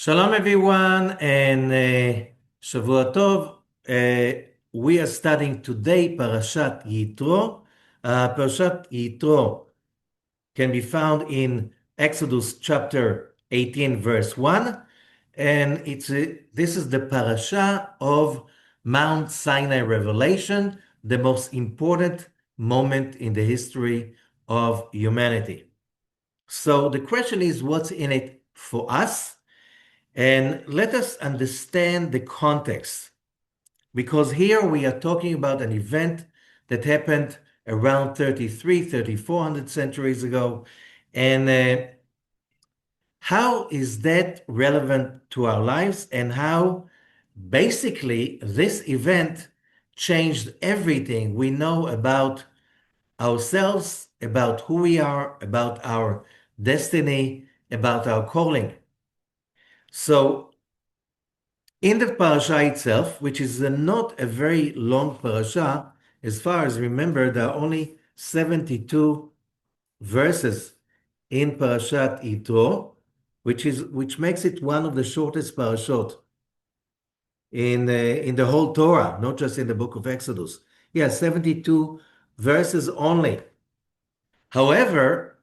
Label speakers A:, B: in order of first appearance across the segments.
A: Shalom everyone and Shavua Tov. We are studying today Parashat Yitro. Parashat Yitro can be found in Exodus chapter 18 verse 1, and this is the parasha of Mount Sinai revelation, the most important moment in the history of humanity. So the question is, what's in it for us? And let us understand the context, because here we are talking about an event that happened around 3,400 centuries ago. And how is that relevant to our lives, and how basically this event changed everything we know about ourselves, about who we are, about our destiny, about our calling. So in the parasha itself, which is not a very long parasha, as far as I remember, there are only 72 verses in Parashat Yitro, which makes it one of the shortest parashot in the whole Torah, not just in the book of Exodus. Yeah, 72 verses only. However,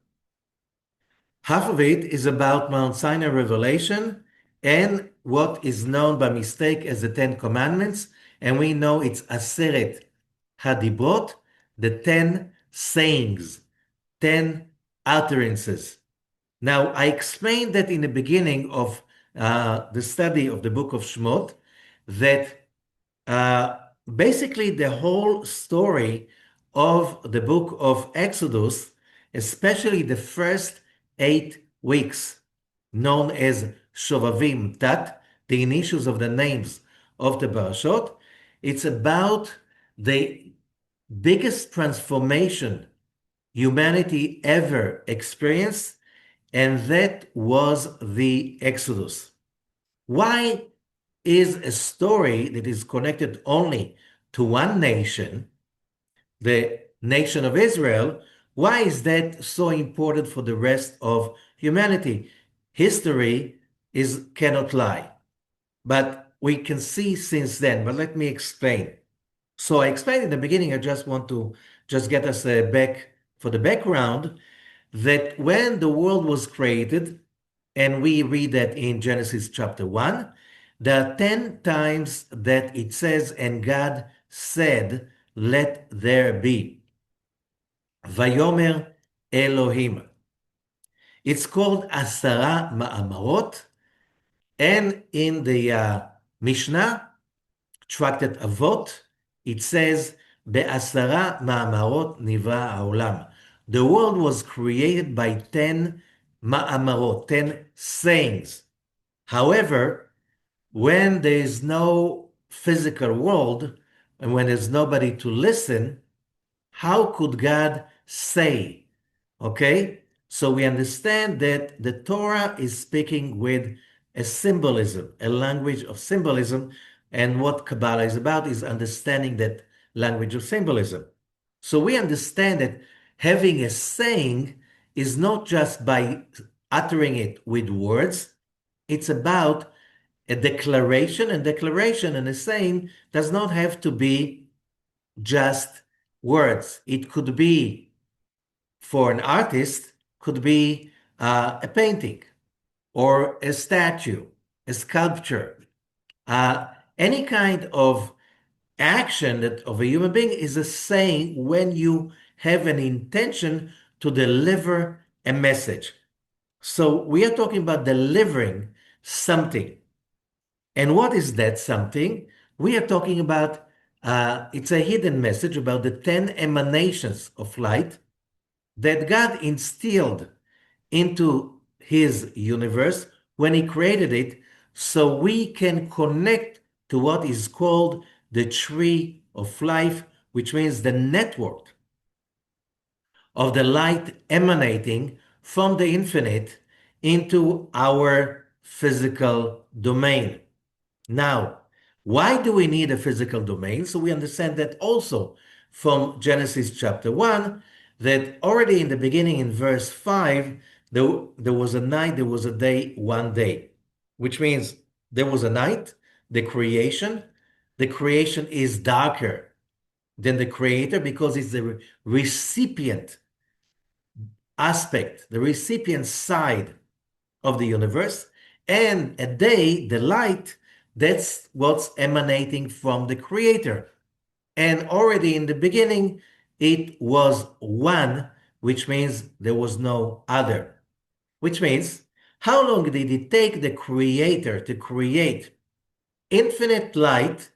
A: half of it is about Mount Sinai revelation and what is known by mistake as the Ten Commandments. And we know it's Aseret Hadibrot, the 10 sayings, 10 utterances. Now, I explained that in the beginning of the study of the book of Shemot, that uh, basically the whole story of the book of Exodus, especially the first 8 weeks, known as ShOVaVYM TaT, the initials of the names of the parashot, it's about the biggest transformation humanity ever experienced, and that was the Exodus. Why is a story that is connected only to one nation, the nation of Israel, why is that so important for the rest of humanity? History cannot lie, but we can see since then. But let me explain. So I explained in the beginning, I just want to just get us back for the background, that when the world was created, and we read that in Genesis chapter 1, there are 10 times that it says, and God said, let there be. Vayomer Elohim. It's called Asara Ma'amarot, and in the Mishnah, Tractate Avot, it says, Be'asara Ma'amarot Nivra Ha'olam. The world was created by 10 Ma'amarot, 10 sayings. However, when there is no physical world and when there's nobody to listen, how could God say? Okay? So we understand that the Torah is speaking with a symbolism, a language of symbolism, and what Kabbalah is about is understanding that language of symbolism. So we understand that having a saying is not just by uttering it with words, it's about a declaration, and declaration and a saying does not have to be just words. It could be, for an artist, could be a painting or a statue, a sculpture, any kind of action that of a human being is a saying when you have an intention to deliver a message. So we are talking about delivering something. And what is that something? We are talking about, it's a hidden message about the 10 emanations of light that God instilled into his universe when he created it, so we can connect to what is called the tree of life, which means the network of the light emanating from the infinite into our physical domain. Now, why do we need a physical domain? So we understand that also from Genesis chapter 1, that already in the beginning in verse 5, there was a night, there was a day, one day. which means there was a night, the creation. The creation is darker than the creator because it's the recipient aspect, the recipient side of the universe. And a day, the light, that's what's emanating from the creator. And already in the beginning, it was one, which means there was no other. Which means, how long did it take the creator to create infinite light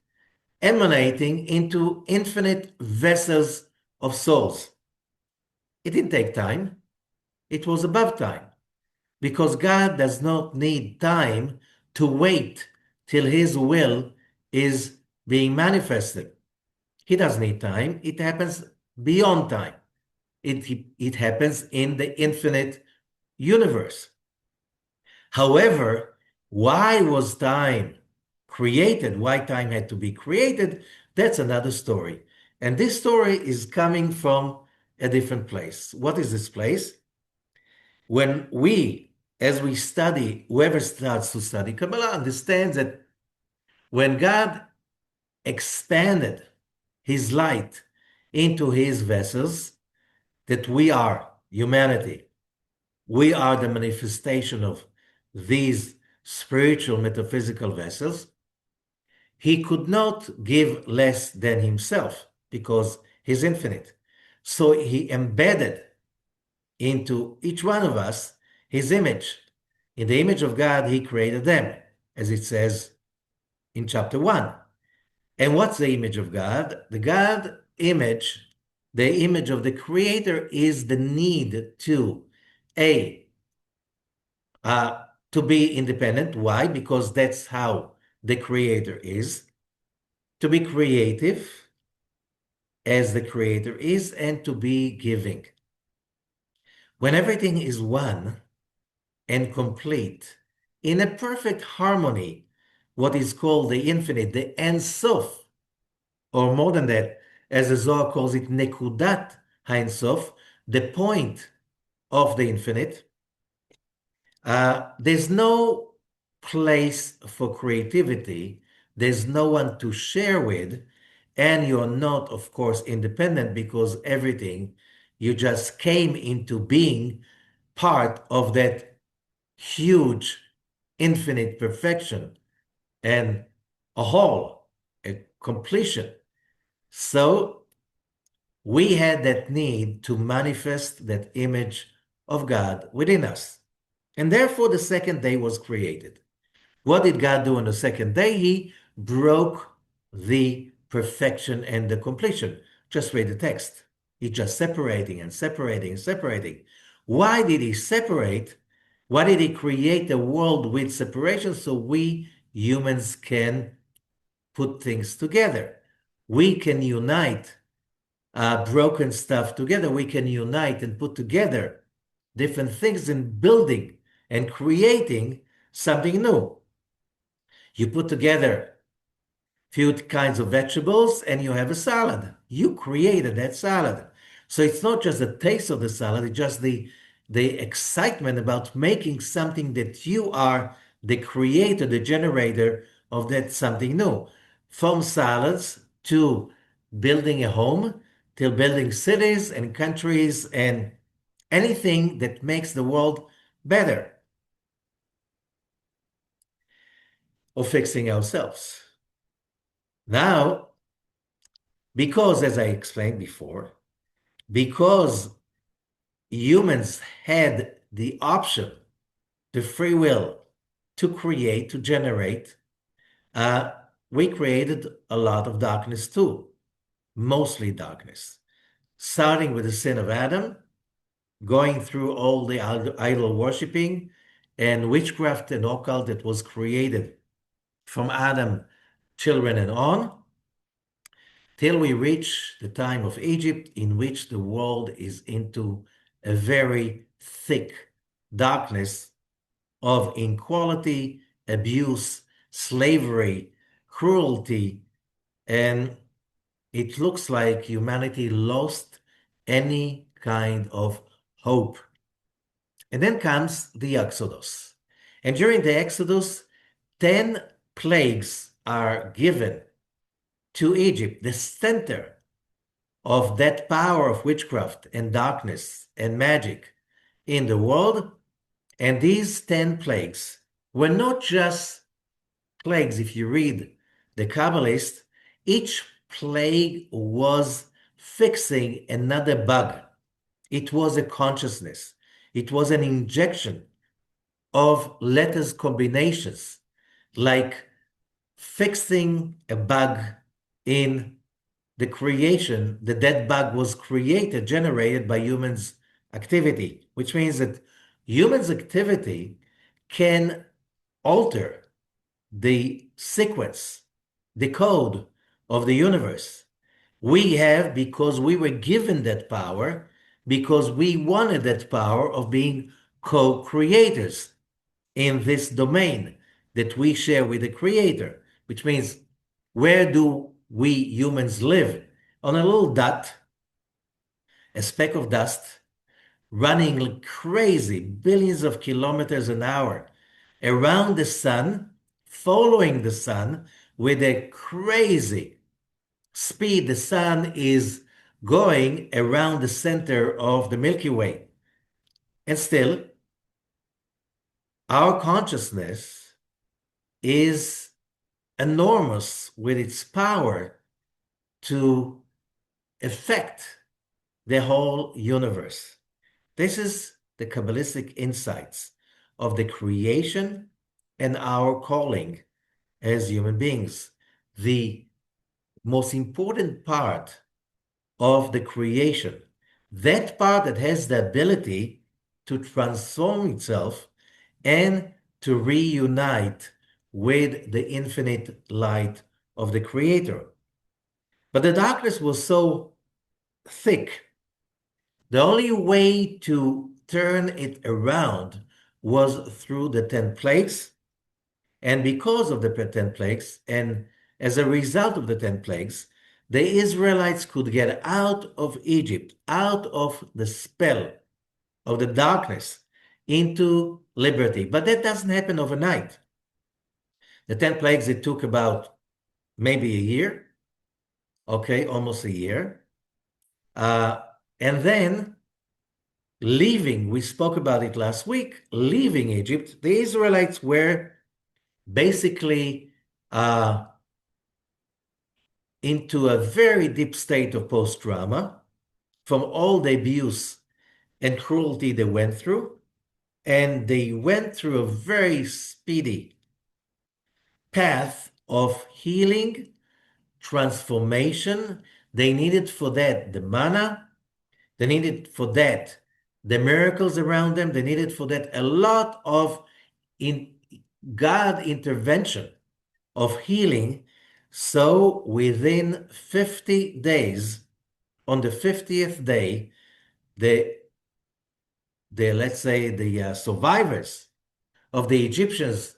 A: emanating into infinite vessels of souls? It didn't take time. It was above time because God does not need time to wait till his will is being manifested. He doesn't need time. It happens beyond time. It happens in the infinite universe. However, why was time created? Why time had to be created? That's another story. And this story is coming from a different place. What is this place? When as we study, whoever starts to study Kabbalah understands that when God expanded his light into his vessels, that we are humanity. We are the manifestation of these spiritual metaphysical vessels. He could not give less than himself because he's infinite. So he embedded into each one of us his image. In the image of God, he created them, as it says in chapter 1. And what's the image of God? The God image, the image of the creator is the need to, A, to be independent. Why? Because that's how the creator is. To be creative as the creator is, and to be giving. When everything is one and complete, in a perfect harmony, what is called the infinite, the Ein Sof, or more than that, as the Zohar calls it, Nekudat Ein Sof, the point of the infinite, there's no place for creativity. There's no one to share with. And you're not, of course, independent because everything, you just came into being part of that huge infinite perfection and a whole, a completion. So we had that need to manifest that image of God within us. And therefore, the second day was created. What did God do on the second day? He broke the perfection and the completion. Just read the text. He's just separating and separating and separating. Why did he separate? Why did he create a world with separation so we humans can put things together? We can unite broken stuff together. We can unite and put together different things in building and creating something new. You put together few kinds of vegetables and you have a salad. You created that salad. So it's not just the taste of the salad, it's just the excitement about making something that you are the creator, the generator of that something new. From salads to building a home, till building cities and countries and anything that makes the world better, or fixing ourselves. Now, because, as I explained before, because humans had the option, the free will to create, to generate, we created a lot of darkness too, mostly darkness, starting with the sin of Adam, going through all the idol worshiping and witchcraft and occult that was created from Adam, children and on, till we reach the time of Egypt, in which the world is into a very thick darkness of inequality, abuse, slavery, cruelty, and it looks like humanity lost any kind of hope. And then comes the Exodus. And during the Exodus, 10 plagues are given to Egypt, the center of that power of witchcraft and darkness and magic in the world. And these 10 plagues were not just plagues. If you read the Kabbalist, each plague was fixing another bug. It was a consciousness. It was an injection of letters combinations, like fixing a bug in the creation. The dead bug was created, generated by humans' activity, which means that humans' activity can alter the sequence, the code of the universe. We have because we were given that power, because we wanted that power of being co-creators in this domain that we share with the creator, which means where do we humans live? On a little dot, a speck of dust, running like crazy, billions of kilometers an hour around the sun, following the sun with a crazy speed. The sun is going around the center of the Milky Way. And still, our consciousness is enormous with its power to affect the whole universe. This is the Kabbalistic insights of the creation and our calling as human beings. The most important part of the creation, that part that has the ability to transform itself and to reunite with the infinite light of the Creator. But the darkness was so thick, the only way to turn it around was through the 10 plagues. And because of the 10 plagues, and as a result of the 10 plagues, the Israelites could get out of Egypt, out of the spell of the darkness, into liberty. But that doesn't happen overnight. The 10 plagues, it took about maybe a year, okay, almost a year. And then leaving, we spoke about it last week, leaving Egypt, the Israelites were basically into a very deep state of post-trauma from all the abuse and cruelty they went through. And they went through a very speedy path of healing, transformation. They needed for that the manna. They needed for that the miracles around them. They needed for that a lot of God intervention of healing. So within 50 days, on the 50th day, the let's say the survivors of the Egyptians'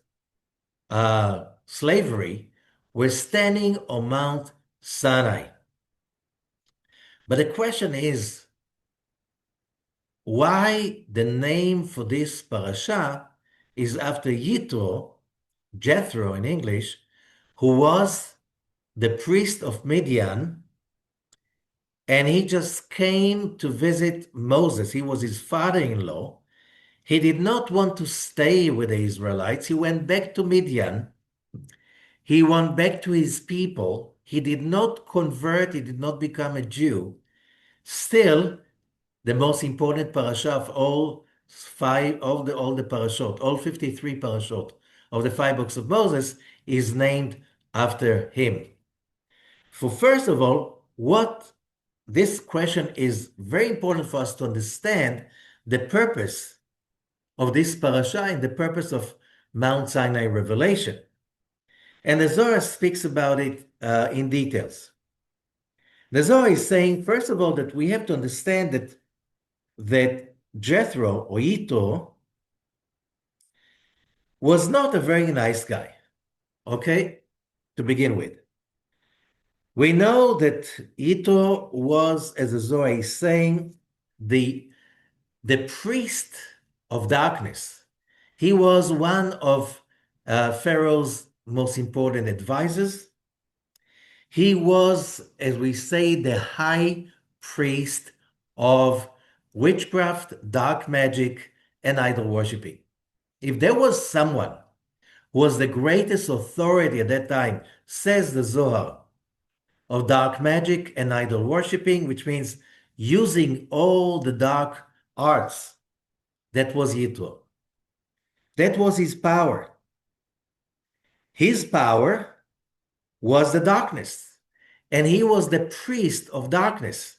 A: slavery were standing on Mount Sinai. But the question is, why the name for this parasha is after Yitro, Jethro in English, who was the priest of Midian, and he just came to visit Moses. He was his father-in-law. He did not want to stay with the Israelites. He went back to Midian. He went back to his people. He did not convert. He did not become a Jew. Still, the most important parasha of all the parashot, all 53 parashot of the 5 books of Moses, is named after him. For first of all, what this question is very important for us to understand the purpose of this parasha and the purpose of Mount Sinai revelation. And the Zohar speaks about it in details. The Zohar is saying, first of all, that we have to understand that Jethro or Yitro was not a very nice guy, okay, to begin with. We know that Yitro was, as the Zohar is saying, the priest of darkness. He was one of Pharaoh's most important advisors. He was, as we say, the high priest of witchcraft, dark magic, and idol worshiping. If there was someone who was the greatest authority at that time, says the Zohar, of dark magic and idol worshiping, which means using all the dark arts, that was Yitro. That was his power. His power was the darkness, and he was the priest of darkness.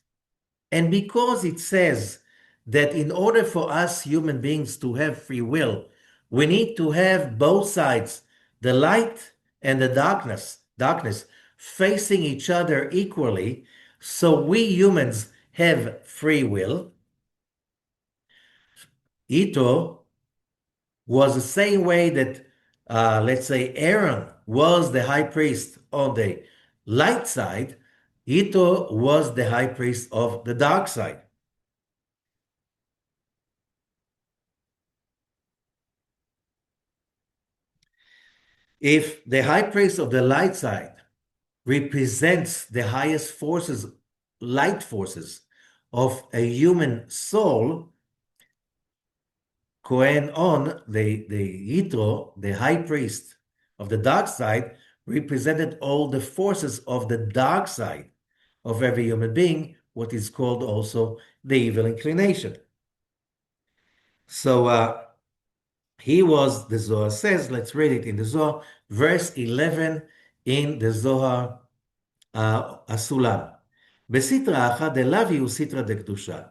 A: And because it says that in order for us human beings to have free will, we need to have both sides, the light and the darkness facing each other equally, so we humans have free will. Ito was the same way that, let's say, Aaron was the high priest on the light side. Ito was the high priest of the dark side. If the high priest of the light side represents the highest forces, light forces of a human soul, Cohen on, the Yitro, the high priest of the dark side, represented all the forces of the dark side of every human being, what is called also the evil inclination. So he was, the Zohar says, let's read it in the Zohar, verse 11 in the Zohar Asulam. בסטרא אחת דלאו הוא סטרא דקדושה.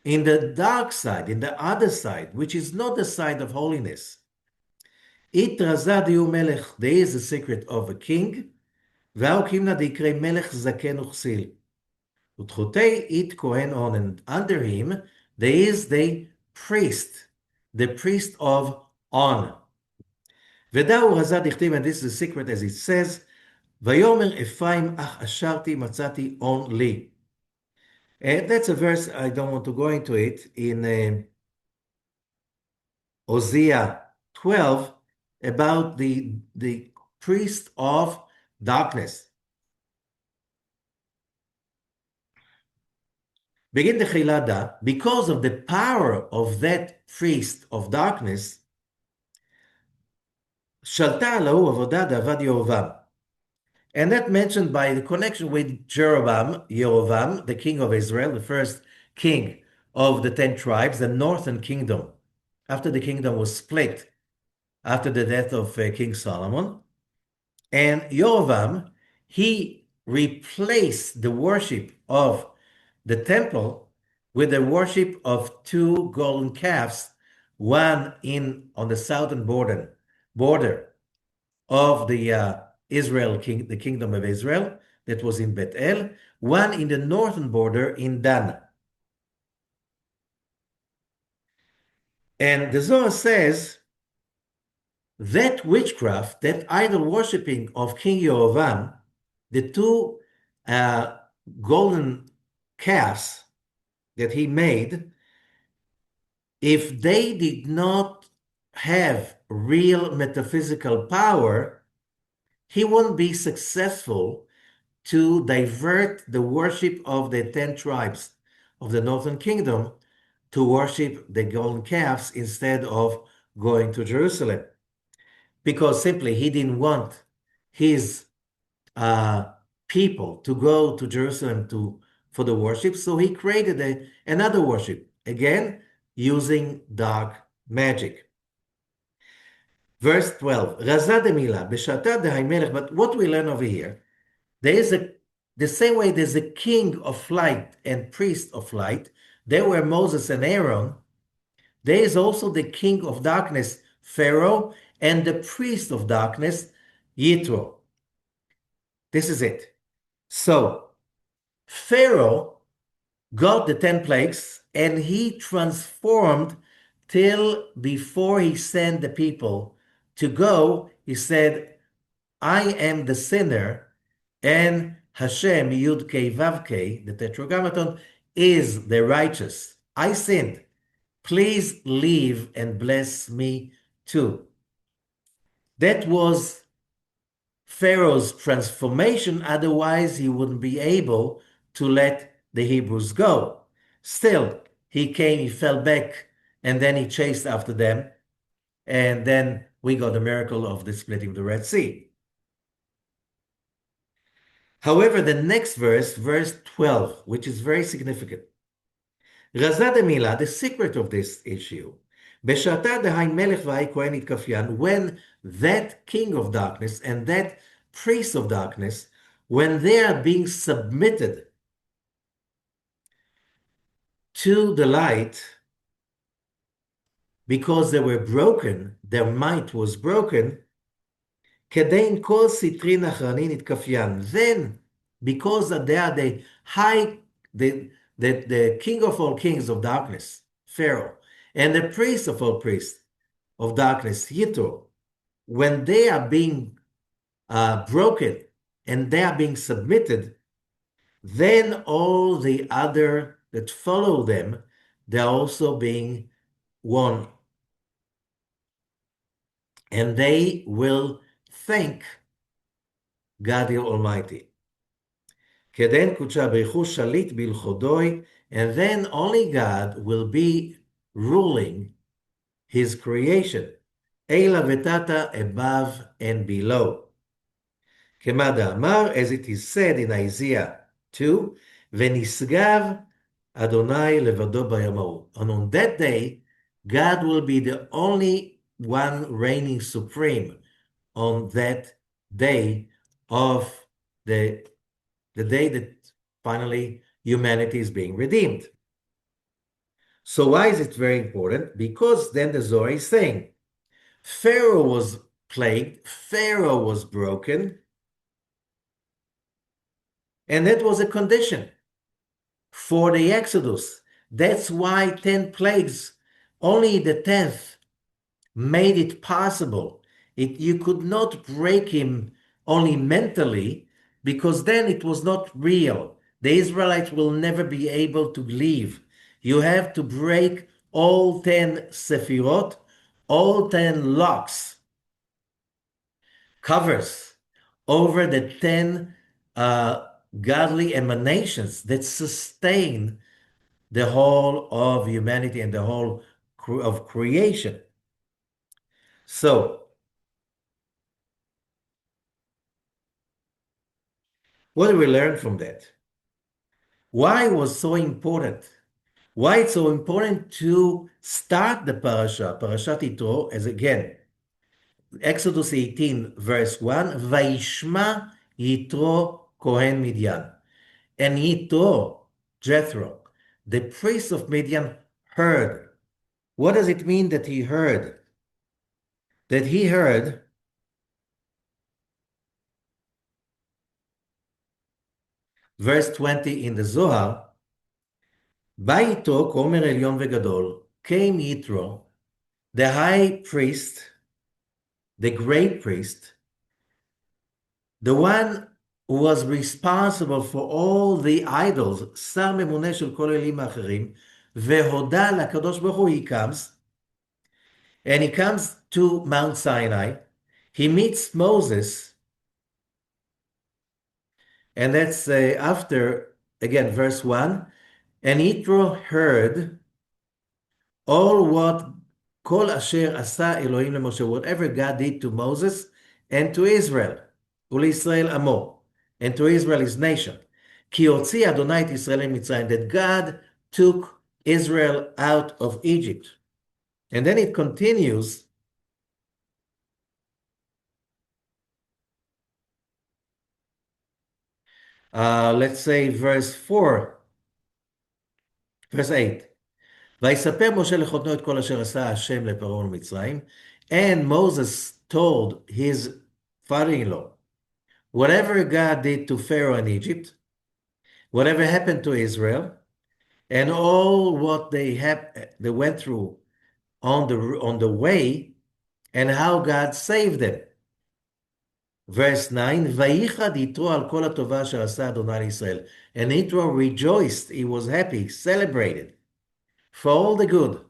A: In the dark side, in the other side, which is not the side of holiness, Itrazad hu melech, there is a secret of a king, והאו קימנה דיקרא melech זקן וכסיל. ותחותי it Kohen on, and under him there is the priest of On. ודאו רזה דכתיב, and this is the secret as it says, ויאמר אפרים אך אשרתי מצאתי on לי. And that's a verse, I don't want to go into it, in Hosea 12, about the priest of darkness. Begin the Chilada, because of the power of that priest of darkness, Shalta Alahu Avodah Avad Yerovam. And that mentioned by the connection with Yerovam, the king of Israel, the first king of the 10 tribes, the northern kingdom, after the kingdom was split after the death of King Solomon. And Yerovam, he replaced the worship of the temple with the worship of 2 golden calves, one on the southern border of the the kingdom of Israel, that was in Bethel, one in the northern border in Dan. And the Zohar says that witchcraft, that idol worshipping of King Yerovam, the 2 golden calves that he made, if they did not have real metaphysical power, he won't be successful to divert the worship of the 10 tribes of the northern kingdom to worship the golden calves instead of going to Jerusalem. Because simply he didn't want his people to go to Jerusalem for the worship, so he created another worship, again, using dark magic. Verse 12, Raza de Mila, Beshata de Haimelech, but what we learn over here, there is the same way there's a king of light and priest of light, there were Moses and Aaron, there is also the king of darkness, Pharaoh, and the priest of darkness, Yitro. This is it. So, Pharaoh got the 10 plagues and he transformed till before he sent the people to go, he said, I am the sinner, and Hashem, Youdkevitch, the Tetragrammaton, is the righteous. I sinned. Please leave and bless me too. That was Pharaoh's transformation, otherwise he wouldn't be able to let the Hebrews go. Still, he came, he fell back, and then he chased after them, and then we got the miracle of the splitting of the Red Sea. However, the next verse, verse 12, which is very significant. Raza de Mila, the secret of this issue, Beshata dehain melech v'hai kohen itkafyan, when that king of darkness and that priest of darkness, when they are being submitted to the light because they were broken, their might was broken, kedein kol sitrin achranin itkafyan. Then, because they are the high, the king of all kings of darkness, Pharaoh, and the priest of all priests of darkness, Yitro, when they are being broken and they are being submitted, then all the other that follow them, they're also being won. And they will thank God the Almighty. Keden kucha beichu shalit bilchodoi, and then only God will be ruling his creation. Eila vetata, above and below. Kemada Amar, as it is said in Isaiah 2, Venisgav Adonai levado bayamahu. And on that day, God will be the only one reigning supreme on that day of the day that finally humanity is being redeemed. So why is it very important? Because then the Zohar is saying, Pharaoh was plagued, Pharaoh was broken, and that was a condition for the Exodus. That's why 10 plagues, only the 10th made it possible. You could not break him only mentally, because then it was not real. The Israelites will never be able to leave. You have to break all 10 sephirot, all 10 locks, covers over the 10 godly emanations that sustain the whole of humanity and the whole of creation. So, what do we learn from that? Why it was so important? Why it's so important to start the parasha, Parashat Yitro, as again, Exodus 18, verse 1, Vaishma Yitro Kohen Midian. And Yitro, Jethro, the priest of Midian, heard. What does it mean that he heard? That he heard verse 20 in the Zohar, בא איתו כומר עליון וגדול, came Yitro, the high priest, the great priest, the one who was responsible for all the idols, שר ממונה של כל אלים האחרים, והודה לקדוש ברוך הוא, he comes, and he comes to Mount Sinai, he meets Moses, and that's after, again, verse 1, and Yitro heard all what kol asher asa Elohim leMoshe, whatever God did to Moses and to Israel, uLyisrael amo, and to Israel his nation. Ki hotzi Adonai et Yisrael miMitzrayim, that God took Israel out of Egypt. And then it continues, let's say verse 4, verse 8. ויספר משה לחותנו את כל אשר עשה השם לפרעה ולמצרים, and Moses told his father-in-law, whatever God did to Pharaoh in Egypt, whatever happened to Israel, and all what they went through on the way, and how God saved them. Verse 9, ויחד יתרו על כל הטובה אשר עשה אדוני לישראל. And Yitro rejoiced, he was happy, celebrated for all the good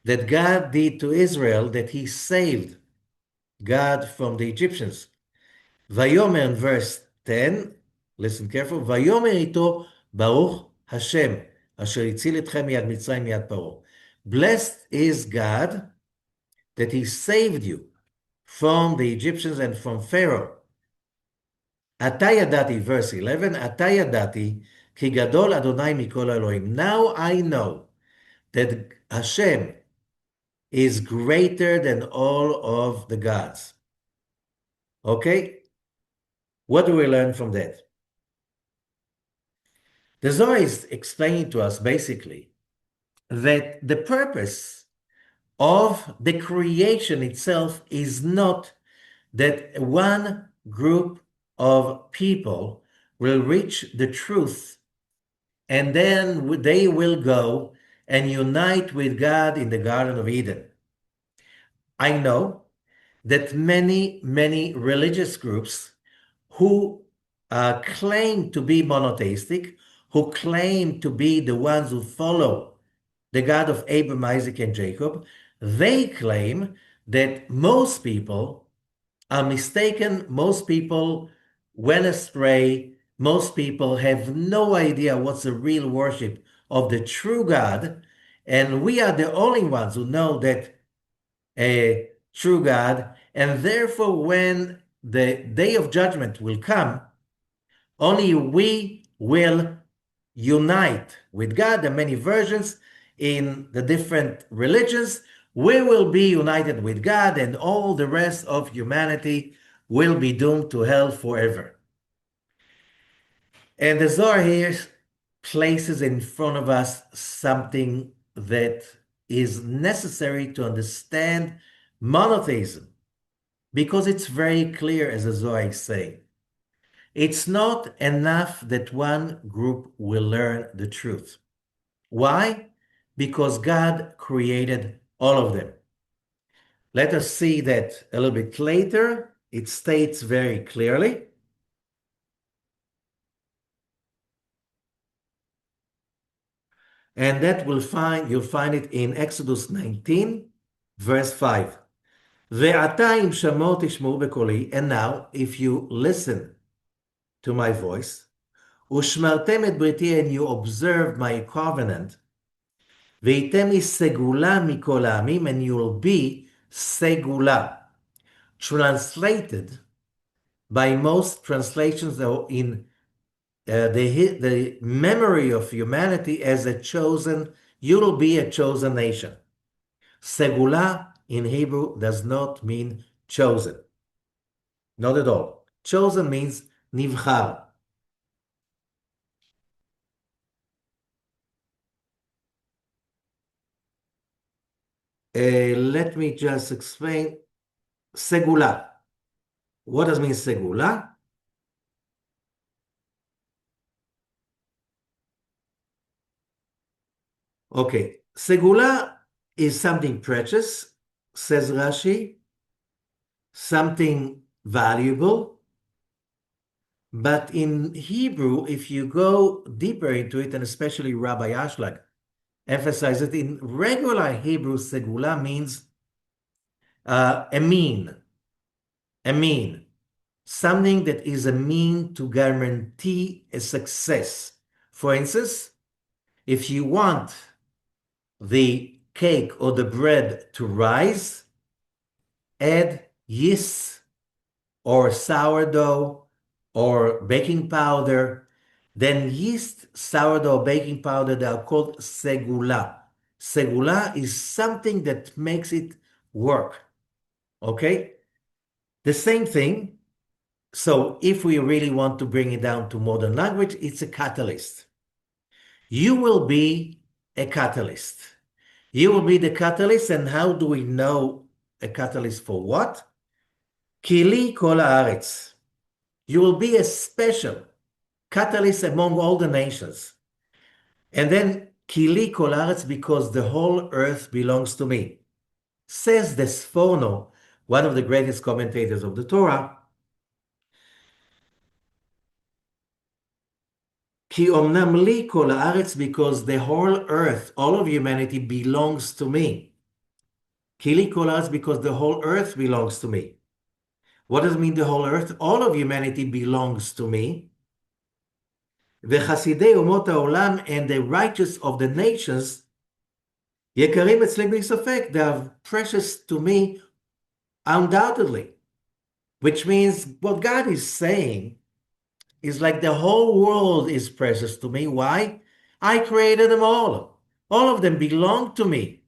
A: that God did to Israel, that he saved God from the Egyptians. Vayomer in verse 10, listen careful, Vayomer ito Baruch Hashem, asher hitzil etchem miyad Mitzrayim miyad Paro. Blessed is God that he saved you from the Egyptians and from Pharaoh. Ata yadati, verse 11, Ata yadati ki gadol Adonai mikol Elohim. Now I know that Hashem is greater than all of the gods. Okay? What do we learn from that? The Zohar is explaining to us basically that the purpose of the creation itself is not that one group of people will reach the truth and then they will go and unite with God in the Garden of Eden. I know that many religious groups who claim to be monotheistic, who claim to be the ones who follow the God of Abraham, Isaac, and Jacob, they claim that most people are mistaken, most people went astray, most people have no idea what's the real worship of the true God, and we are the only ones who know that a true God, and therefore when the day of judgment will come, only we will unite with God. There are many versions in the different religions. We will be united with God, and all the rest of humanity will be doomed to hell forever. And the Zohar here places in front of us something that is necessary to understand monotheism, because it's very clear, as the Zohar is saying. It's not enough that one group will learn the truth. Why? Because God created all of them. Let us see that a little bit later. It states very clearly. And that you'll find it in Exodus 19, verse 5. ועתה אם שמוע תשמעו בקולי, and now if you listen to my voice, ושמרתם את בריתי, and you observe my covenant, והייתם לי סגולה מכל העמים, and you will be סגולה. Translated by most translations in the memory of humanity as a chosen, you will be a chosen nation. Segula in Hebrew does not mean chosen. Not at all. Chosen means nivchar. Let me just explain. Segula. What does mean segula? Okay. Segula is something precious, says Rashi, something valuable. But in Hebrew, if you go deeper into it, and especially Rabbi Ashlag emphasizes it, in regular Hebrew, segula means a mean, something that is a mean to guarantee a success. For instance, if you want the cake or the bread to rise, add yeast or sourdough or baking powder. Then yeast, sourdough, baking powder, they are called segula. Segula is something that makes it work. Okay? The same thing. So if we really want to bring it down to modern language, it's a catalyst. You will be a catalyst. You will be the catalyst, and how do we know a catalyst for what? Kili kol haaretz. You will be a special catalyst among all the nations. And then Kili kol haaretz, because the whole earth belongs to me. Says the Sforno, one of the greatest commentators of the Torah, Ki omnam li kol haaretz, because the whole earth, all of humanity belongs to me. Kili kol haaretz, because the whole earth belongs to me. What does it mean, the whole earth? All of humanity belongs to me. וחסידי אומות העולם and the righteous of the nations יקרים אצלי בלי ספק. They are precious to me undoubtedly. Which means what God is saying is like the whole world is precious to me. Why? I created them all. All of them belong to me.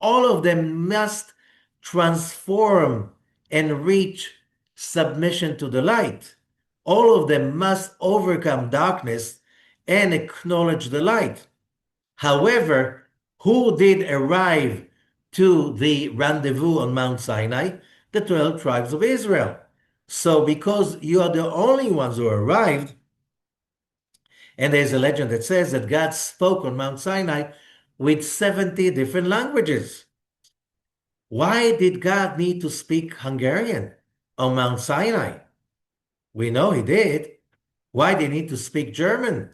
A: All of them must transform and reach submission to the light. All of them must overcome darkness and acknowledge the light. However, who did arrive to the rendezvous on Mount Sinai? The 12 tribes of Israel. So because you are the only ones who arrived, and there's a legend that says that God spoke on Mount Sinai with 70 different languages. Why did God need to speak Hungarian on Mount Sinai? We know he did. Why did he need to speak German?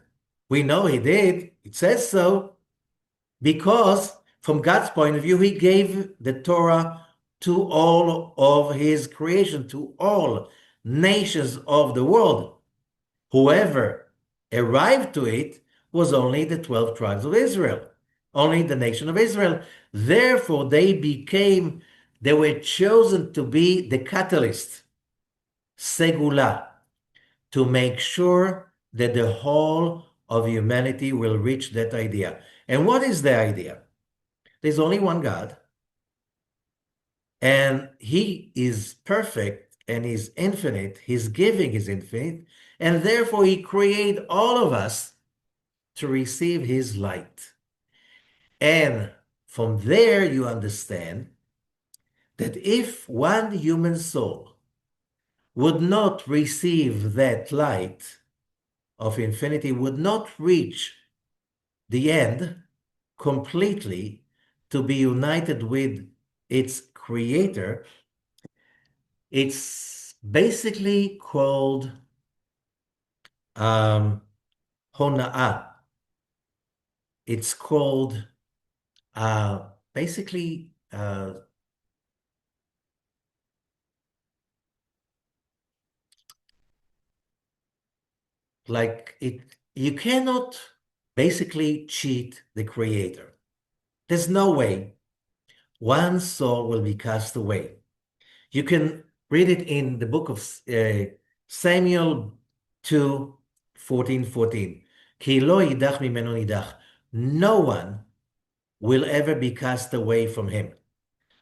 A: We know he did. It says so. Because from God's point of view, he gave the Torah to all of his creation, to all nations of the world. Whoever arrived to it was only the 12 tribes of Israel, only the nation of Israel. Therefore, they were chosen to be the catalyst, segula, to make sure that the whole of humanity will reach that idea. And what is the idea? There's only one God, and he is perfect and is infinite. His giving is infinite, and therefore he created all of us to receive his light. And from there you understand that if one human soul would not receive that light of infinity, would not reach the end completely to be united with its creator, it's basically called hona'ah. It's called basically like it. You cannot basically cheat the creator. There's no way one soul will be cast away. You can read it in the book of Samuel 2, 14. Ki lo yidach mimenu nidach. No one will ever be cast away from him.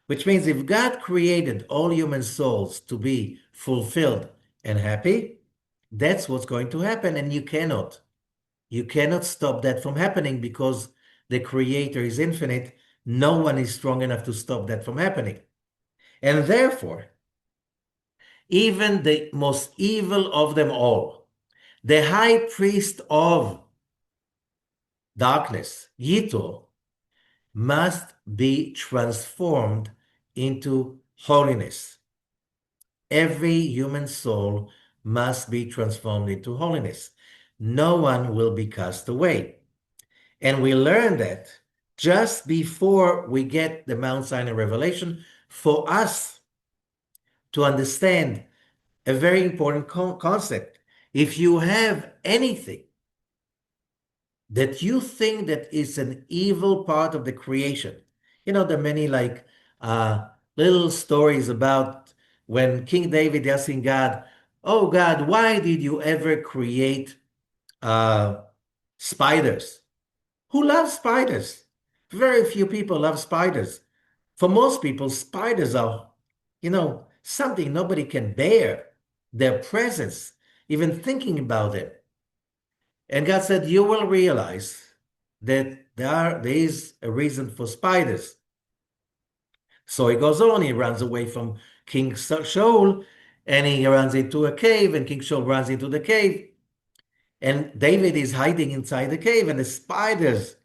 A: Which means if God created all human souls to be fulfilled and happy, that's what's going to happen. And you cannot stop that from happening because the creator is infinite. No one is strong enough to stop that from happening. And therefore, even the most evil of them all, the high priest of darkness, Yitro, must be transformed into holiness. Every human soul must be transformed into holiness. No one will be cast away. And we learn that just before we get the Mount Sinai revelation, for us to understand a very important concept. If you have anything that you think that is an evil part of the creation, there are many like little stories about when King David asking God, "Oh God, why did you ever create spiders? Who loves spiders? Very few people love spiders. For most people, spiders are, something nobody can bear. Their presence, even thinking about them." And God said, "You will realize that there is a reason for spiders." So he goes on, he runs away from King Shaul, and he runs into a cave, and King Shaul runs into the cave. And David is hiding inside the cave, and the spiders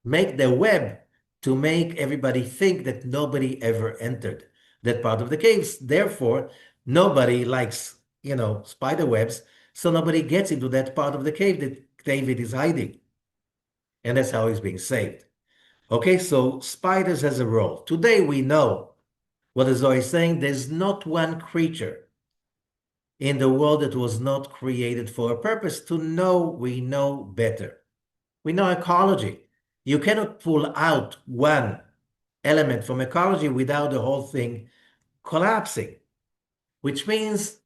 A: make their web to make everybody think that nobody ever entered that part of the caves. Therefore, nobody likes, spider webs, so nobody gets into that part of the cave that David is hiding. And that's how he's being saved. Okay, so spiders has a role. Today we know what the Zohar is saying. There's not one creature in the world that was not created for a purpose. To know, we know better. We know ecology. You cannot pull out one element from ecology without the whole thing collapsing, which means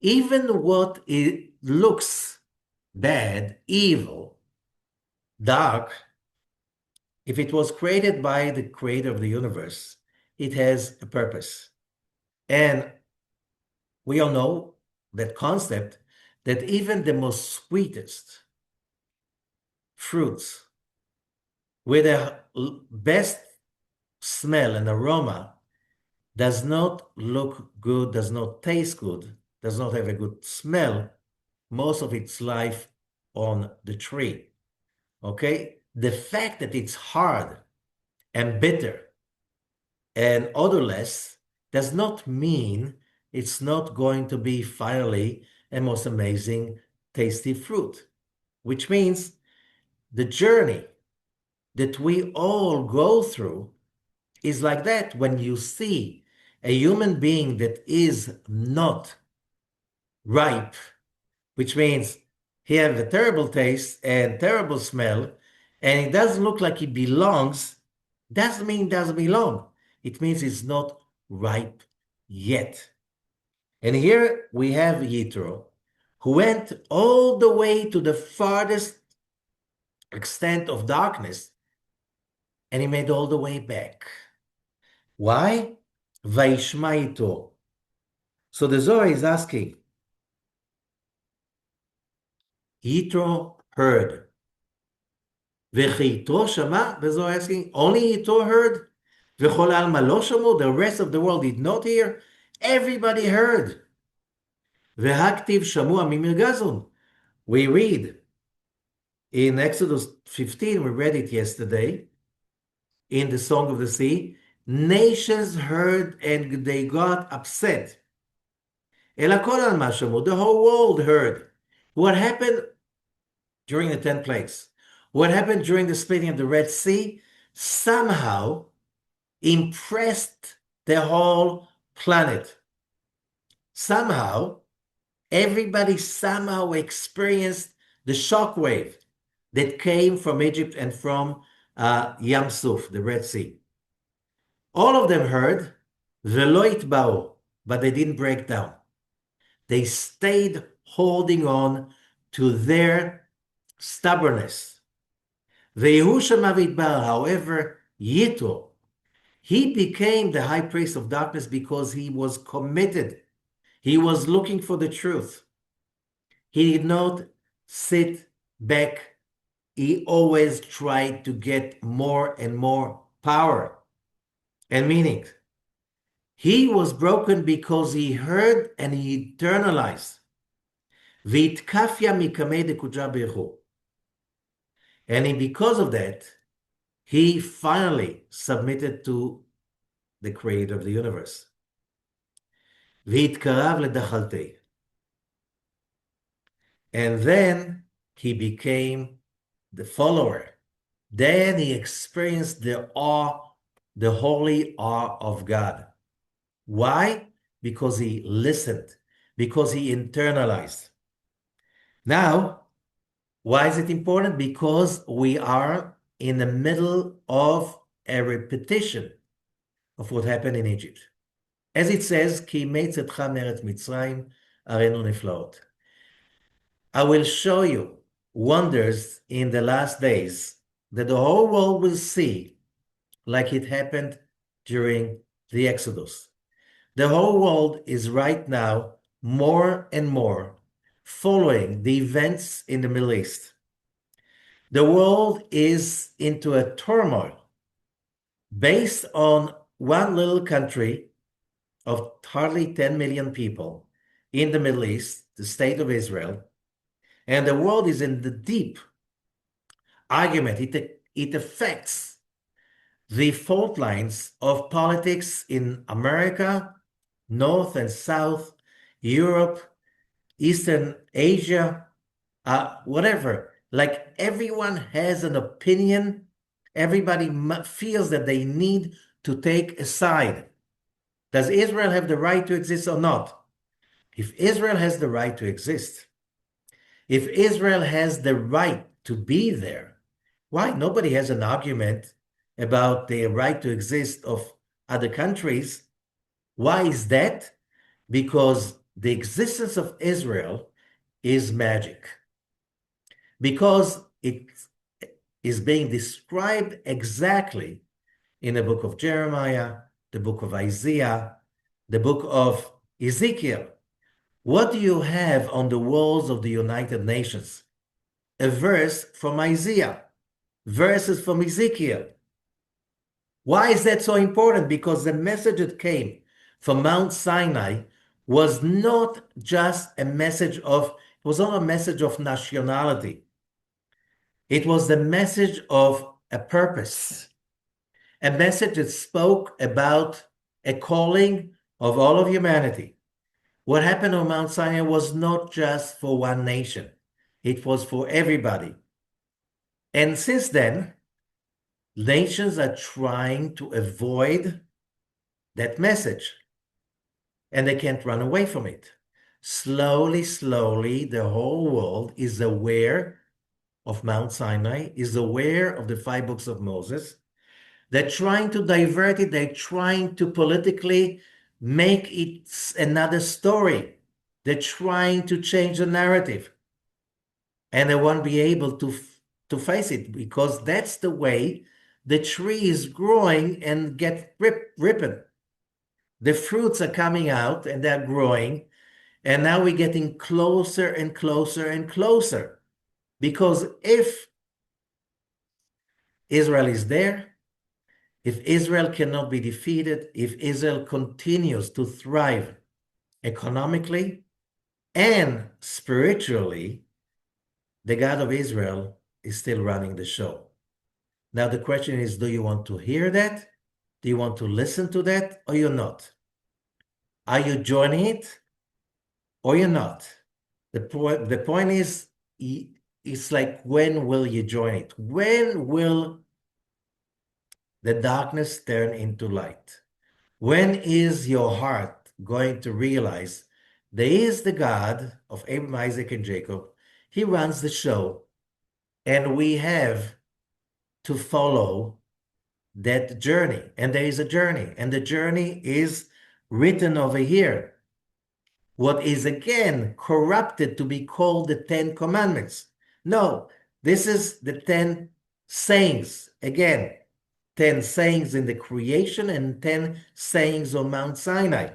A: even what it looks bad, evil, dark, if it was created by the creator of the universe, it has a purpose. And we all know that concept that even the most sweetest fruits with the best smell and aroma does not look good, does not taste good, does not have a good smell most of its life on the tree. Okay? The fact that it's hard and bitter and odorless does not mean it's not going to be finally a most amazing, tasty fruit, which means the journey that we all go through is like that. When you see a human being that is not ripe, which means he has a terrible taste and terrible smell, and it doesn't look like he belongs, doesn't mean doesn't belong. It means it's not ripe yet. And here we have Yitro, who went all the way to the farthest extent of darkness, and he made all the way back. Why? Vaishma ito. So the Zohar is asking, Yitro heard. V'chitro shama, the Zohar asking, only Yitro heard? V'chol alma lo shamu, the rest of the world did not hear? Everybody heard. V'haktiv shamu mimirgazun. We read in Exodus 15, we read it yesterday, in the Song of the Sea, nations heard and they got upset. Elakol alma shamu, the whole world heard. What happened during the 10 plagues? What happened during the splitting of the Red Sea somehow impressed the whole planet. Somehow, everybody somehow experienced the shock wave that came from Egypt and from Yam Suf, the Red Sea. All of them heard, velo itba'u, but they didn't break down. They stayed holding on to their stubbornness. However, Yitro, he became the high priest of darkness because he was committed. He was looking for the truth. He did not sit back. He always tried to get more and more power and meaning. He was broken because he heard and he internalized. And because of that, he finally submitted to the creator of the universe. And then he became the follower. Then he experienced the awe, the holy awe of God. Why? Because he listened, because he internalized. Now, why is it important? Because we are in the middle of a repetition of what happened in Egypt. As it says, Ki meitzetcha me'eretz Mitzrayim arenu niflaot. I will show you wonders in the last days that the whole world will see, like it happened during the Exodus. The whole world is right now more and more following the events in the Middle East. The world is into a turmoil based on one little country of hardly 10 million people in the Middle East, the state of Israel, and the world is in the deep argument. It affects the fault lines of politics in America, North and South, Europe, Eastern Asia, whatever. Like everyone has an opinion. Everybody feels that they need to take a side. Does Israel have the right to exist or not? If Israel has the right to exist, if Israel has the right to be there, why? Nobody has an argument about the right to exist of other countries. Why is that? Because the existence of Israel is magic. Because it is being described exactly in the book of Jeremiah, the book of Isaiah, the book of Ezekiel. What do you have on the walls of the United Nations? A verse from Isaiah, verses from Ezekiel. Why is that so important? Because the message that came from Mount Sinai was not just a message of, it was not a message of nationality. It was the message of a purpose, a message that spoke about a calling of all of humanity. What happened on Mount Sinai was not just for one nation. It was for everybody. And since then, nations are trying to avoid that message, and they can't run away from it. Slowly, slowly, the whole world is aware of Mount Sinai, is aware of the 5 books of Moses. They're trying to divert it. They're trying to politically make it another story. They're trying to change the narrative. And they won't be able to face it, because that's the way the tree is growing and get ripping. The fruits are coming out and they're growing. And now we're getting closer and closer and closer. Because if Israel is there, if Israel cannot be defeated, if Israel continues to thrive economically and spiritually, the God of Israel is still running the show. Now, the question is, do you want to hear that? Do you want to listen to that, or you're not? Are you joining it, or you're not? The point is, it's like, when will you join it? When will the darkness turn into light? When is your heart going to realize there is the God of Abraham, Isaac, and Jacob? He runs the show, and we have to follow that journey. And there is a journey, and the journey is written over here. What is again corrupted to be called the 10 Commandments. No, this is the 10 sayings. Again, 10 sayings in the creation and 10 sayings on Mount Sinai.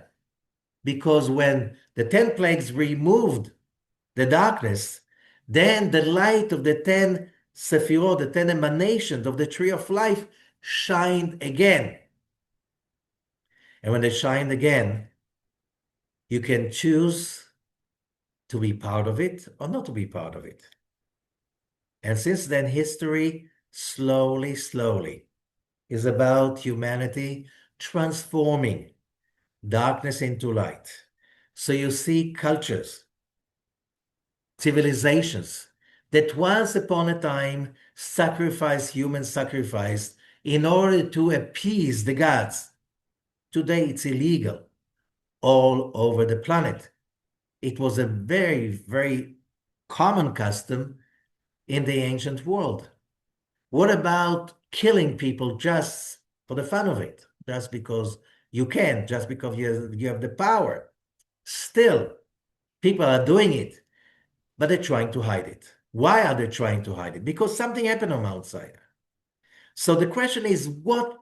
A: Because when the 10 plagues removed the darkness, then the light of the 10 Sephirot, the 10 emanations of the tree of life, shined again. And when they shined again, you can choose to be part of it or not to be part of it. And since then, history slowly, slowly is about humanity transforming darkness into light. So you see cultures, civilizations that once upon a time sacrificed human sacrifice in order to appease the gods. Today it's illegal all over the planet. It was a very, very common custom in the ancient world. What about killing people just for the fun of it? Just because you can, just because you have the power. Still, people are doing it, but they're trying to hide it. Why are they trying to hide it? Because something happened on Mount Sinai. So the question is, what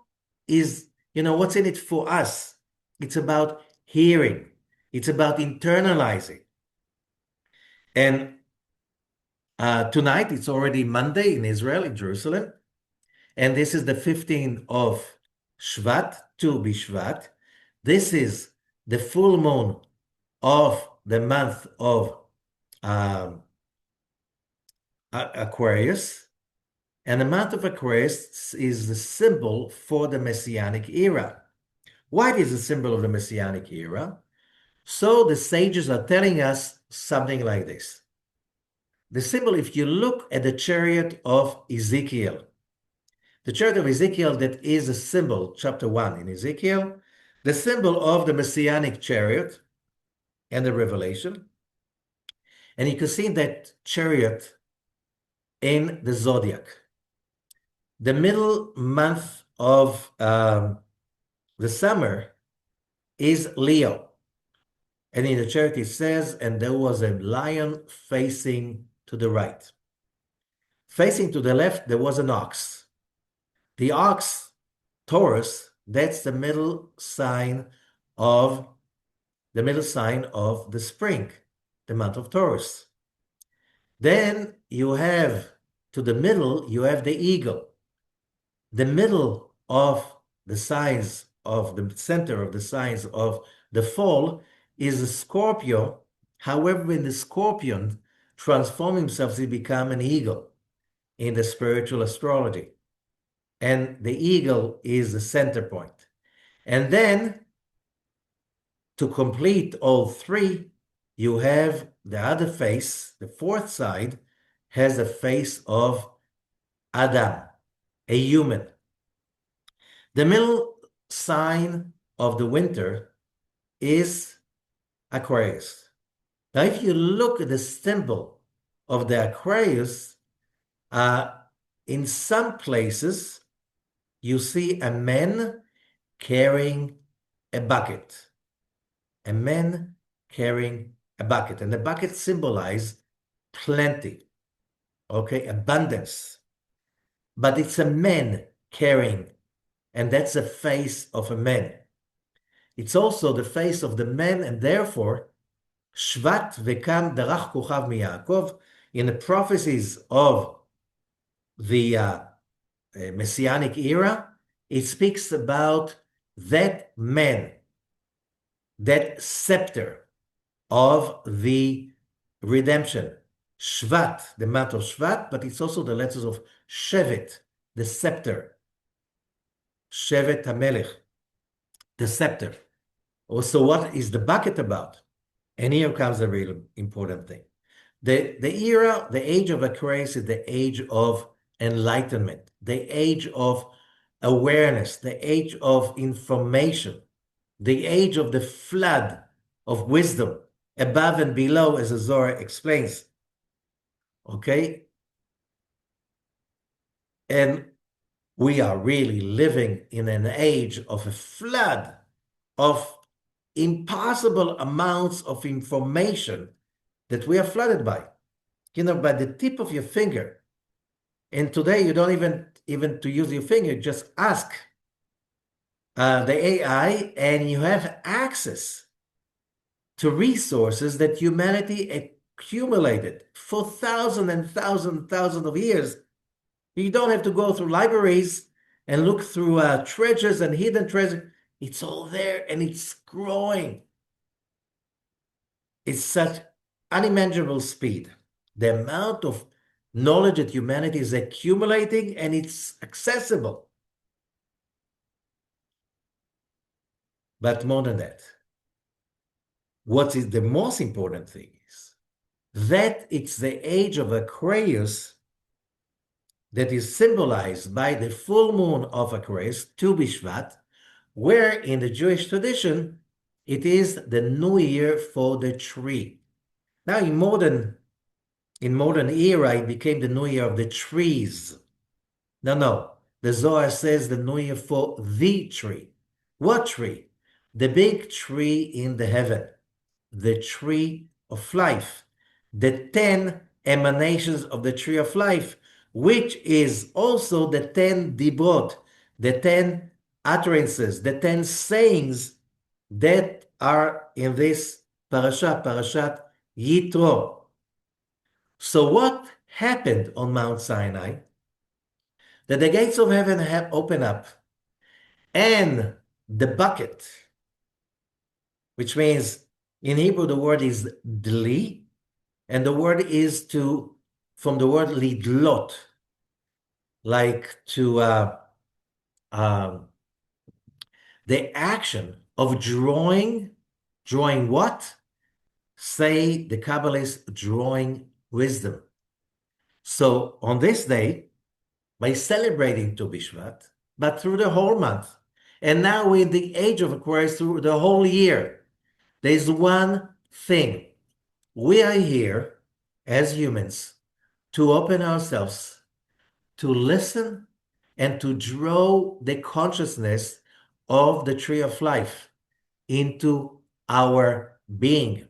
A: is, what's in it for us? It's about hearing. It's about internalizing. And tonight, it's already Monday in Israel, in Jerusalem. And this is the 15th of Shvat, Tu B'Shvat. This is the full moon of the month of Aquarius. And the month of Aquarius is the symbol for the Messianic era. White is a symbol of the Messianic era. So the sages are telling us something like this. The symbol, if you look at the chariot of Ezekiel, the chariot of Ezekiel, that is a symbol, chapter 1 in Ezekiel, the symbol of the Messianic chariot and the revelation. And you can see that chariot in the zodiac. The middle month of the summer is Leo. And in the chariot it says, and there was a lion facing to the right. Facing to the left, there was an ox. The ox, Taurus, that's the middle sign of the spring, the month of Taurus. Then you have, to the middle, you have the eagle. The middle of the signs of the center of the signs of the fall is a Scorpio. However, when the scorpion transforms himself, he becomes an eagle in the spiritual astrology. And the eagle is the center point. And then to complete all three, you have the other face, the fourth side, has the face of Adam, a human. The middle sign of the winter is Aquarius. Now, if you look at the symbol of the Aquarius, in some places, you see a man carrying a bucket. A man carrying a bucket. And the bucket symbolizes plenty, okay, abundance. But it's a man carrying, and that's the face of a man. It's also the face of the man, and therefore, Shvat vekam darach kochav miYaakov, in the prophecies of the Messianic era, it speaks about that man, that scepter of the redemption. Shvat, the month of Shvat, but it's also the letters of Shevet, the scepter. Shevet HaMelech, the scepter. So what is the bucket about? And here comes the real important thing. The era, the age of Aquarius is the age of enlightenment, the age of awareness, the age of information, the age of the flood of wisdom, above and below, as the Zohar explains. Okay? And we are really living in an age of a flood of impossible amounts of information that we are flooded by. You know, by the tip of your finger. And today you don't even to use your finger, just ask the AI, and you have access to resources that humanity accumulated for thousands and thousands of years. You don't have to go through libraries and look through treasures and hidden treasures. It's all there, and it's growing. It's such unimaginable speed. The amount of knowledge that humanity is accumulating, and it's accessible. But more than that, what is the most important thing is that it's the age of Aquarius that is symbolized by the full moon of Aquarius, Tu B'Shvat, where in the Jewish tradition, it is the new year for the tree. Now, in modern era, it became the new year of the trees. No. The Zohar says the new year for the tree. What tree? The big tree in the heaven, the tree of life, the 10 emanations of the tree of life, which is also the 10 dibrot, the 10 utterances, the 10 sayings that are in this Parashat Yitro. So what happened on Mount Sinai? That the gates of heaven have opened up, and the bucket, which means in Hebrew the word is dli, and the word is from the word lidlot, like to the action of drawing what? Say the Kabbalists, drawing wisdom. So on this day, by celebrating Tu B'Shvat, but through the whole month, and now we're in the age of Aquarius through the whole year, there's one thing. We are here as humans to open ourselves, to listen, and to draw the consciousness of the tree of life into our being.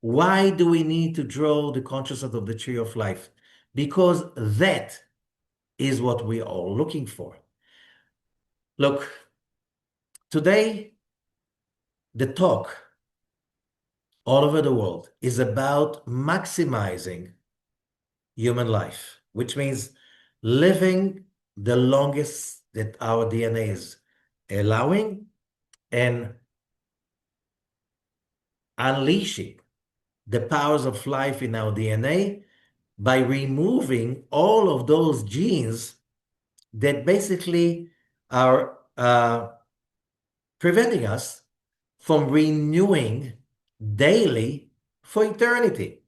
A: Why do we need to draw the consciousness of the tree of life? Because that is what we are all looking for. Look, today, the talk all over the world is about maximizing human life, which means living the longest that our DNA is allowing and unleashing the powers of life in our DNA by removing all of those genes that basically are preventing us from renewing daily for eternity.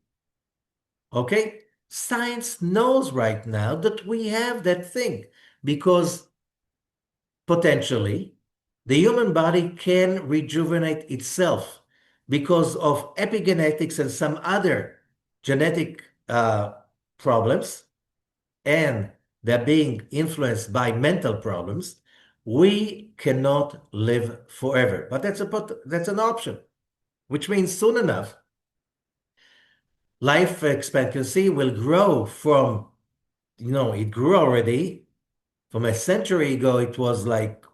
A: Okay? Science knows right now that we have that thing because potentially the human body can rejuvenate itself because of epigenetics and some other genetic problems, and they're being influenced by mental problems. We cannot live forever, but that's an option, which means soon enough life expectancy will grow from, it grew already from a century ago. It was like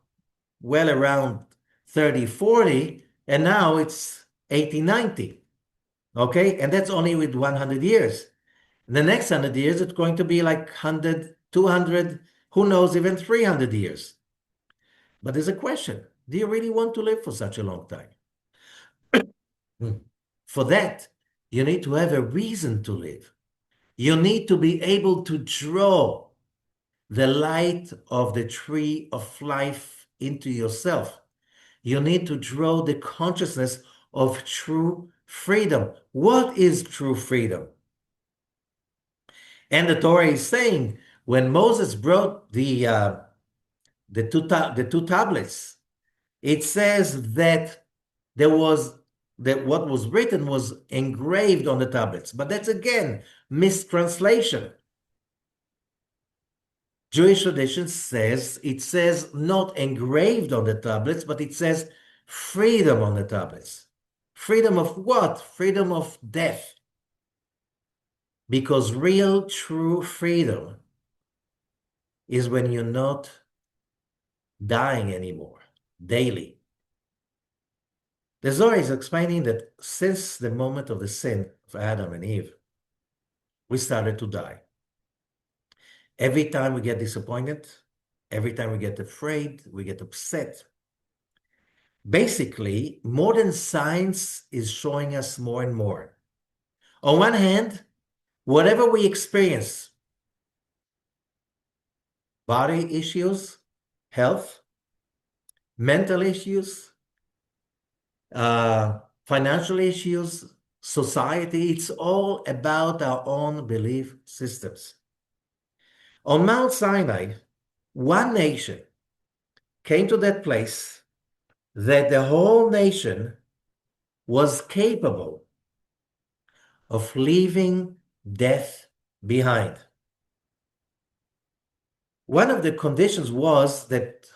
A: well around 30, 40, and now it's 80, 90. Okay, and that's only with 100 years. In the next 100 years, it's going to be like 100, 200, who knows, even 300 years. But there's a question. Do you really want to live for such a long time? For that, you need to have a reason to live. You need to be able to draw the light of the tree of life into yourself. You need to draw the consciousness of true freedom. What is true freedom? And the Torah is saying when Moses brought the two tablets, it says that what was written was engraved on the tablets. But that's again mistranslation. Jewish tradition says it says not engraved on the tablets, but it says freedom on the tablets. Freedom of what? Freedom of death. Because real, true freedom is when you're not dying anymore, daily. The Zohar is explaining that since the moment of the sin of Adam and Eve, we started to die. Every time we get disappointed, every time we get afraid, we get upset. Basically, modern science is showing us more and more. On one hand, whatever we experience, body issues, health, mental issues, financial issues, society, it's all about our own belief systems. On Mount Sinai, one nation came to that place that the whole nation was capable of leaving death behind. One of the conditions was that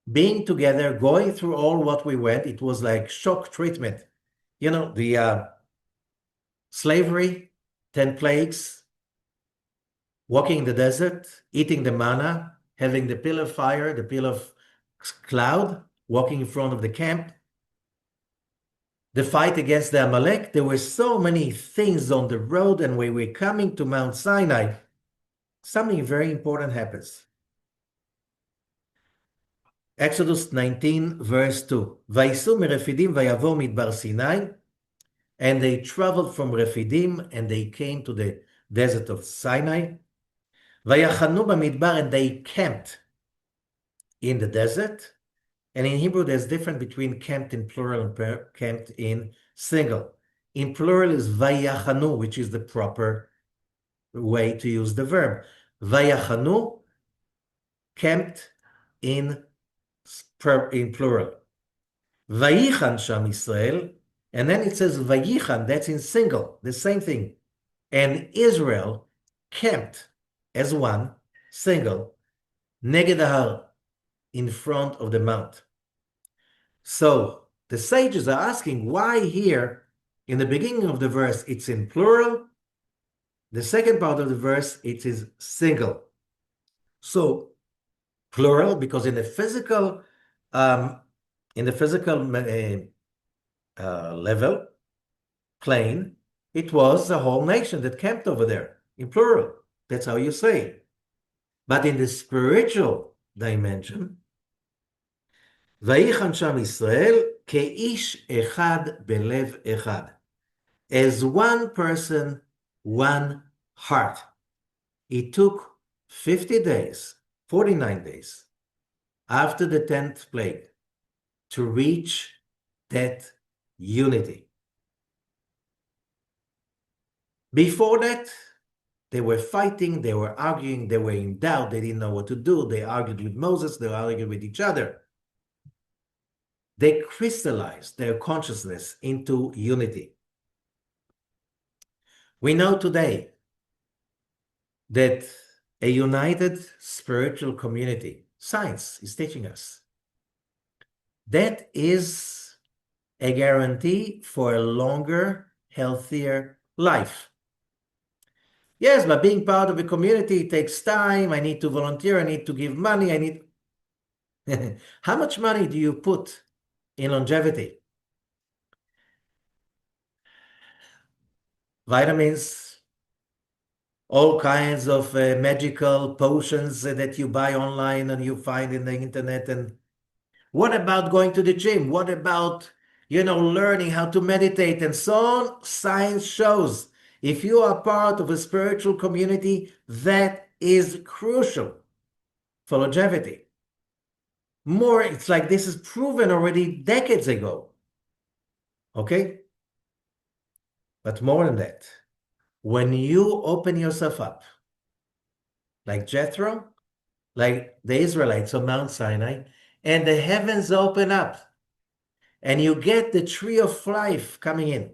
A: being together, going through all what we went, it was like shock treatment. The slavery, 10 plagues, walking in the desert, eating the manna, having the pillar of fire, the pillar of cloud, walking in front of the camp, the fight against the Amalek. There were so many things on the road, and when we're coming to Mount Sinai, something very important happens. Exodus 19, verse 2. Vayisу merefidim vayavo midbar Sinai. And they traveled from Refidim, and they came to the desert of Sinai. Vayachanu bamidbar, and they camped in the desert. And in Hebrew, there's difference between camped in plural and camped in single. In plural is vayachanu, which is the proper way to use the verb. Vayachanu, camped in plural. Vayichan sham Israel, And then it says Vayichan, that's in single, the same thing. And Israel camped as one, single, Neged Ahar, in front of the mount. So the sages are asking why here in the beginning of the verse it's in plural, the second part of the verse it is single. So plural because in the physical level plane, it was the whole nation that camped over there in plural. That's how you say it. But in the spiritual dimension, ויחן שם ישראל כאיש אחד בלב אחד. As one person, one heart. It took 50 days, 49 days after the 10th plague to reach that unity. Before that, they were fighting, they were arguing, they were in doubt, they didn't know what to do. They argued with Moses, they argued with each other. They crystallized their consciousness into unity. We know today that a united spiritual community, science is teaching us, that is a guarantee for a longer, healthier life. Yes, but being part of a community takes time. I need to volunteer. I need to give money. I need... How much money do you put in longevity? Vitamins, all kinds of magical potions that you buy online and you find in the internet. And what about going to the gym? What about, learning how to meditate and so on? Science shows if you are part of a spiritual community, that is crucial for longevity. More, it's like this is proven already decades ago. Okay? But more than that, when you open yourself up, like Jethro, like the Israelites on Mount Sinai, and the heavens open up, and you get the tree of life coming in.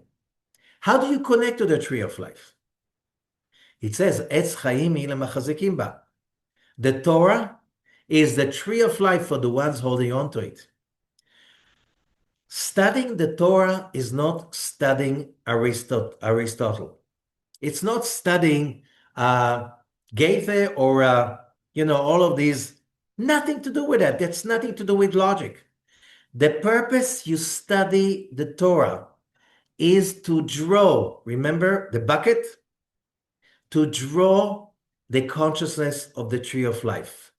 A: How do you connect to the tree of life? It says, Etz Chaim hi lemachazekim ba. The Torah is the tree of life for the ones holding on to it. Studying the Torah is not studying Aristotle. It's not studying Goethe or, all of these. Nothing to do with that. That's nothing to do with logic. The purpose you study the Torah is to draw, remember the bucket? To draw the consciousness of the tree of life.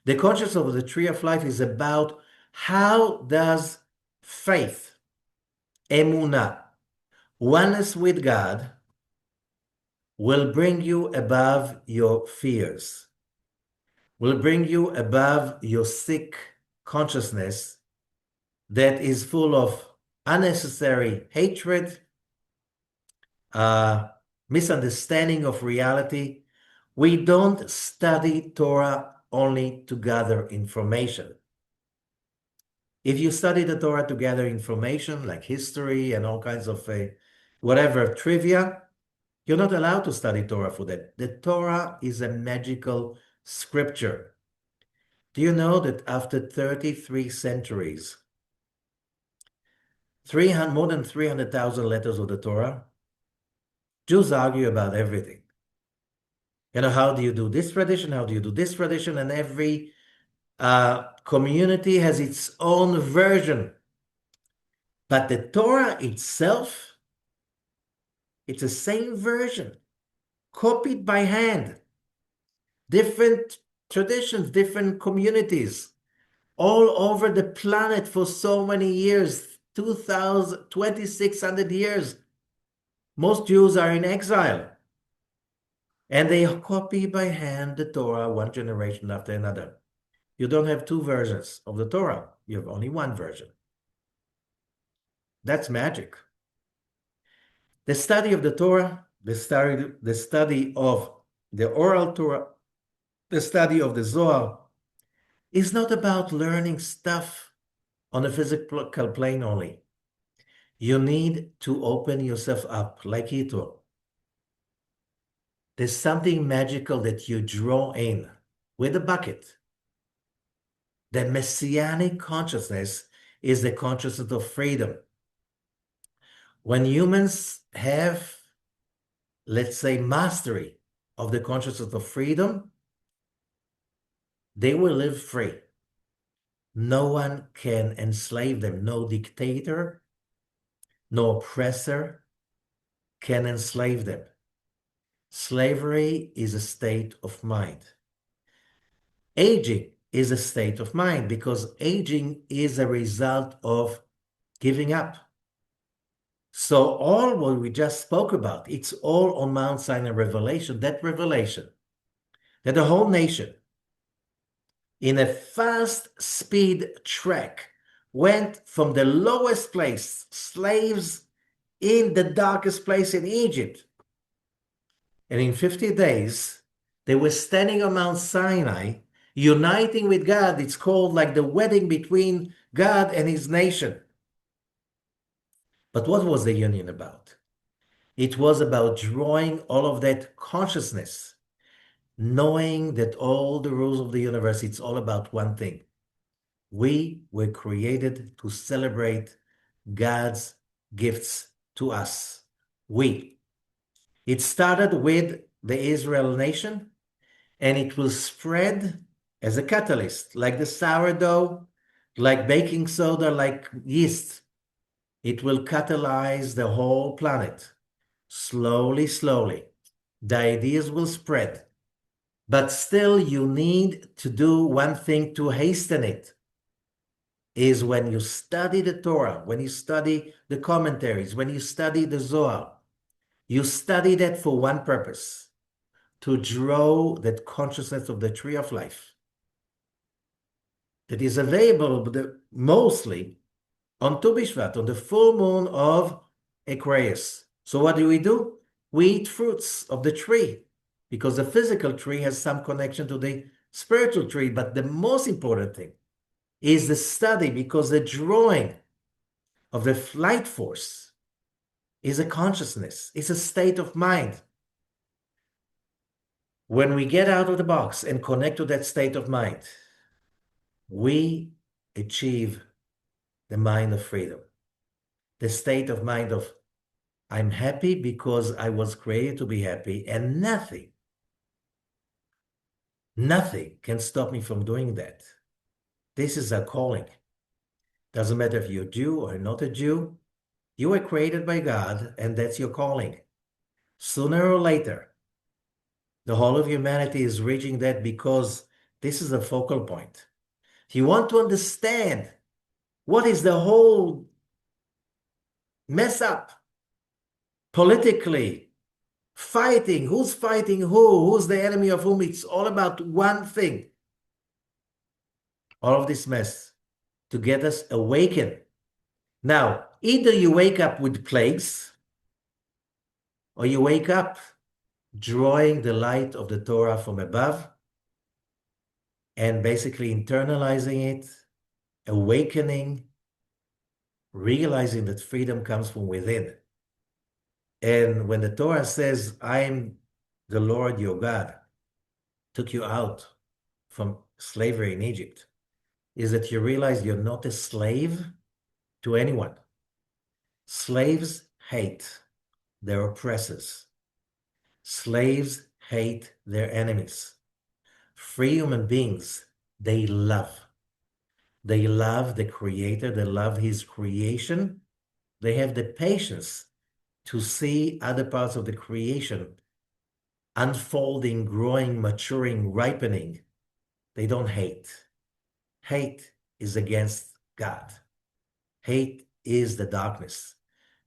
A: The consciousness of the tree of life is about how does faith, emunah, oneness with God, will bring you above your fears, will bring you above your sick consciousness that is full of unnecessary hatred, misunderstanding of reality. We don't study Torah only to gather information. If you study the Torah to gather information, like history and all kinds of whatever trivia, you're not allowed to study Torah for that. The Torah is a magical scripture. Do you know that after 33 centuries, more than 300,000 letters of the Torah, Jews argue about everything. How do you do this tradition? How do you do this tradition? And every community has its own version. But the Torah itself, it's the same version, copied by hand. Different traditions, different communities, all over the planet for so many years, 2,600 years. Most Jews are in exile. And they copy by hand the Torah one generation after another. You don't have two versions of the Torah. You have only one version. That's magic. The study of the Torah, the study of the oral Torah, the study of the Zohar is not about learning stuff on a physical plane only. You need to open yourself up like Yitro. There's something magical that you draw in with a bucket. The messianic consciousness is the consciousness of freedom. When humans have, let's say, mastery of the consciousness of freedom, they will live free. No one can enslave them. No dictator, no oppressor can enslave them. Slavery is a state of mind. Aging is a state of mind because aging is a result of giving up. So all what we just spoke about, it's all on Mount Sinai revelation, that the whole nation in a fast speed track went from the lowest place, slaves in the darkest place in Egypt. And in 50 days, they were standing on Mount Sinai, uniting with God. It's called like the wedding between God and his nation. But what was the union about? It was about drawing all of that consciousness, knowing that all the rules of the universe, it's all about one thing. We were created to celebrate God's gifts to us. It started with the Israel nation, and it will spread as a catalyst, like the sourdough, like baking soda, like yeast. It will catalyze the whole planet. Slowly, slowly, the ideas will spread. But still, you need to do one thing to hasten it, is when you study the Torah, when you study the commentaries, when you study the Zohar, you study that for one purpose, to draw that consciousness of the tree of life that is available mostly on Tu B'Shvat, on the full moon of Aquarius. So what do? We eat fruits of the tree because the physical tree has some connection to the spiritual tree. But the most important thing is the study, because the drawing of the flight force is a consciousness. It's a state of mind. When we get out of the box and connect to that state of mind, we achieve the mind of freedom, the state of mind of I'm happy because I was created to be happy, and nothing can stop me from doing that. This is a calling. Doesn't matter if you're Jew or not a Jew, you were created by God, and that's your calling. Sooner or later, the whole of humanity is reaching that, because this is a focal point. If you want to understand what is the whole mess up politically, fighting, who's fighting who's the enemy of whom, it's all about one thing. All of this mess to get us awakened. Now, either you wake up with plagues, or you wake up drawing the light of the Torah from above and basically internalizing it, awakening, realizing that freedom comes from within. And when the Torah says, I'm the Lord your God, took you out from slavery in Egypt, is that you realize you're not a slave to anyone. Slaves hate their oppressors. Slaves hate their enemies. Free human beings, they love. They love the Creator. They love His creation. They have the patience to see other parts of the creation unfolding, growing, maturing, ripening. They don't hate. Hate is against God. Hate is the darkness.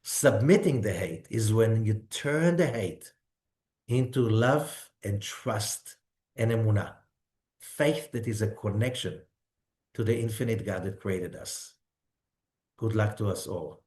A: Submitting the hate is when you turn the hate into love and trust and emunah, faith that is a connection to the infinite God that created us. Good luck to us all.